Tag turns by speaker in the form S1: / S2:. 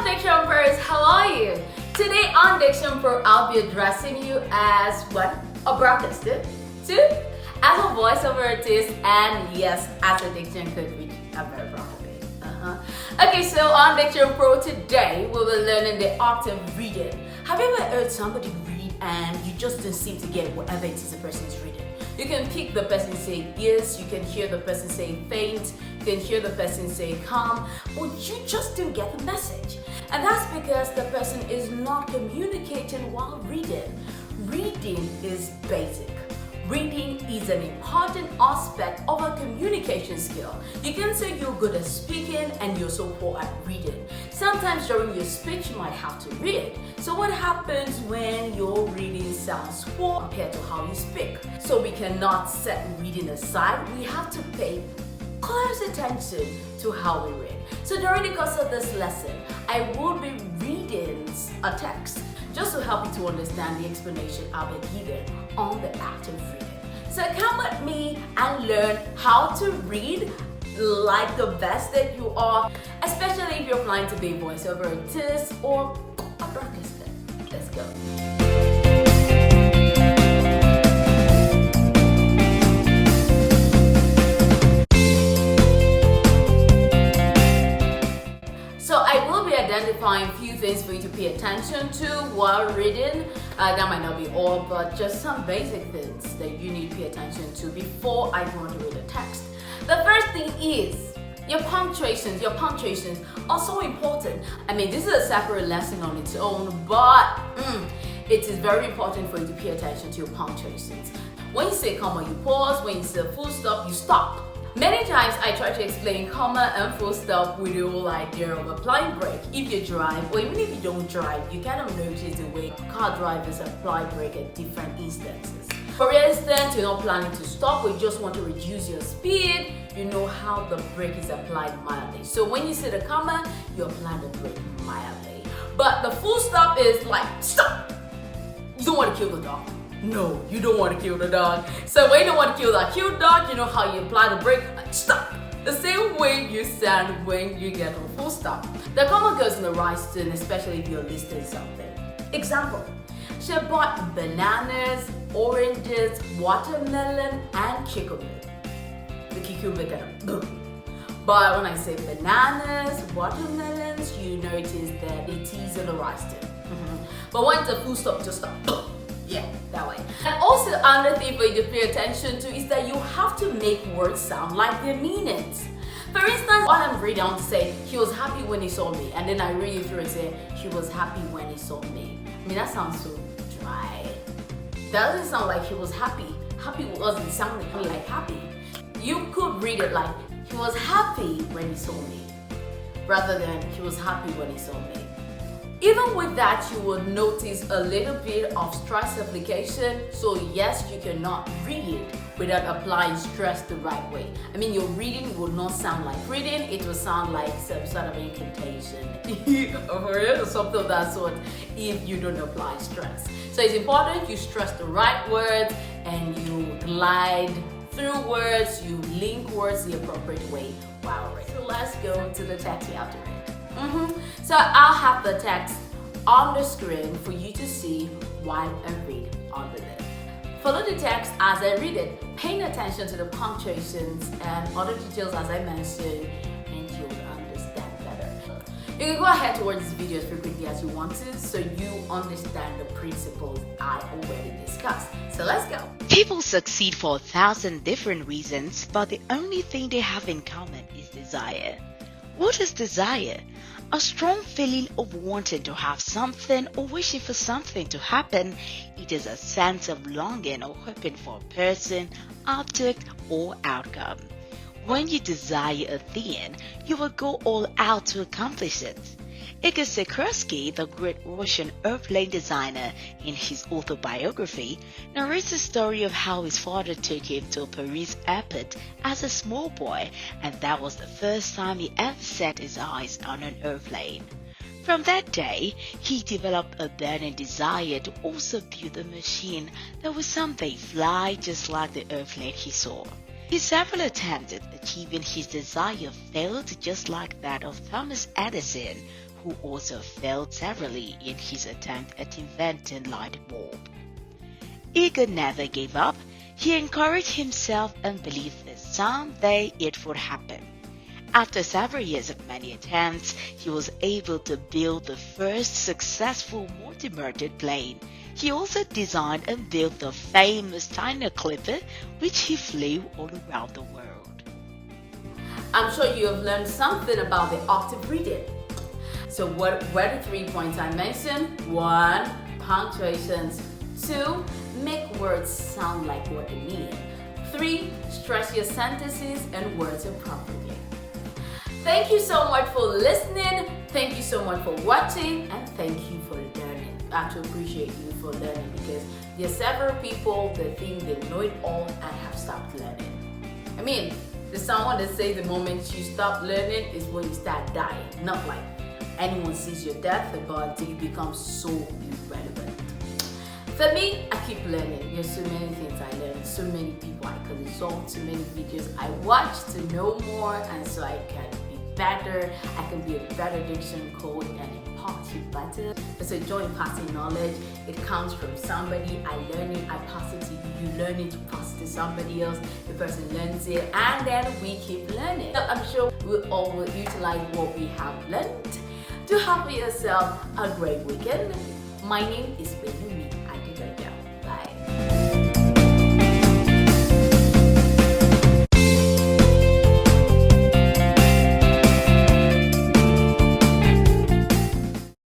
S1: DictionPros, how are you? Today on DictionPro, I'll be addressing you as what? A broadcaster, two, as a voiceover artist, and yes, as a diction coach, which I'm very proud of it. Okay, so on DictionPro today, we'll be learning the art of reading. Have you ever heard somebody read and you just don't seem to get whatever it is the person is reading? You can pick the person say yes, you can hear the person say faint, you can hear the person say calm, but you just don't get the message. And that's because the person is not communicating while reading. Reading is basic. Reading is an important aspect of a communication skill. You can say you're good at speaking and you're so poor at reading. Sometimes during your speech you might have to read. So what happens when your reading sounds poor compared to how you speak? So we cannot set reading aside. We have to pay close attention to how we read. So during the course of this lesson, I will be reading a text just to help you to understand the explanation I'll be giving on the act of reading. So come with me and learn how to read like the best that you are, especially if you're planning to be a voiceover artist or a broadcaster. Let's go. Identifying a few things for you to pay attention to while reading. That might not be all, but just some basic things that you need to pay attention to before I go on to read the text. The first thing is your punctuations. Your punctuations are so important. I mean, this is a separate lesson on its own, but it is very important for you to pay attention to your punctuations. When you say comma, you pause. When you say full stop, you stop. Many times I try to explain comma and full stop with the whole idea of applying brake. If you drive, or even if you don't drive, you kind of notice the way car drivers apply brake at different instances. For instance, you're not planning to stop, or you just want to reduce your speed, you know how the brake is applied mildly. So when you say the comma, you apply the brake mildly. But the full stop is like, stop! You don't want to kill the dog. No, you don't want to kill the dog. So when you don't want to kill that cute dog, you know how you apply the brake? Like, stop! The same way you sound when you get a full stop. The comma goes in the right tone, especially if you're listing something. Example, she bought bananas, oranges, watermelon, and cucumber. The cucumber kind of boom. But when I say bananas, watermelons, you notice that it is in the right tone. But when it's a full stop, just stop. Yeah, that way. And also another thing for you to pay attention to is that you have to make words sound like their meanings. For instance, while I'm reading, I want to say, he was happy when he saw me. And then I read it through and say, he was happy when he saw me. I mean, that sounds so dry. That doesn't sound like he was happy. Happy doesn't sound like happy. You could read it like, he was happy when he saw me, rather than he was happy when he saw me. Even with that, you will notice a little bit of stress application. So yes, you cannot read it without applying stress the right way. I mean, your reading will not sound like reading, it will sound like some sort of incantation or something of that sort if you don't apply stress. So it's important you stress the right words and you glide through words, you link words the appropriate way while reading. So let's go to the text we have to read. So I'll have the text on the screen for you to see while I read under it. Follow the text as I read it, paying attention to the punctuations and other details as I mentioned, and you'll understand better. You can go ahead to watch this video as frequently as you want to, so you understand the principles I already discussed. So let's go.
S2: People succeed for 1,000 different reasons, but the only thing they have in common is desire. What is desire? A strong feeling of wanting to have something or wishing for something to happen. It is a sense of longing or hoping for a person, object, or outcome. When you desire a thing, you will go all out to accomplish it. Igor Sikorsky, the great Russian airplane designer, in his autobiography, narrates the story of how his father took him to a Paris airport as a small boy, and that was the first time he ever set his eyes on an airplane. From that day, he developed a burning desire to also build a machine that would someday fly just like the airplane he saw. His several attempts at achieving his desire failed, just like that of Thomas Edison, who also failed severely in his attempt at inventing light bulb. Eager never gave up. He encouraged himself and believed that someday it would happen. After several years of many attempts, he was able to build the first successful multi-motored plane. He also designed and built the famous China Clipper, which he flew all around the world.
S1: I'm sure you have learned something about the octave reading. So what were the 3 points I mentioned? 1. Punctuations. 2. Make words sound like what they mean. 3. Stress your sentences and words appropriately. Thank you so much for listening. Thank you so much for watching, and thank you for learning. I actually appreciate you for learning, because there are several people that think they know it all and have stopped learning. I mean, there's someone that says the moment you stop learning is when you start dying. Not like anyone sees your death, but until you become so irrelevant. For me, I keep learning. There's so many things I learn, so many people I consult, so many videos I watch to know more, and so I can be better. I can be a better diction coach and impart you better. So joy imparting knowledge, it comes from somebody. I learn it, I pass it to you. You learn it, you pass it to somebody else. The person learns it, and then we keep learning. So I'm sure we all will utilize what we have learned to have yourself a great weekend. My name is Bailey.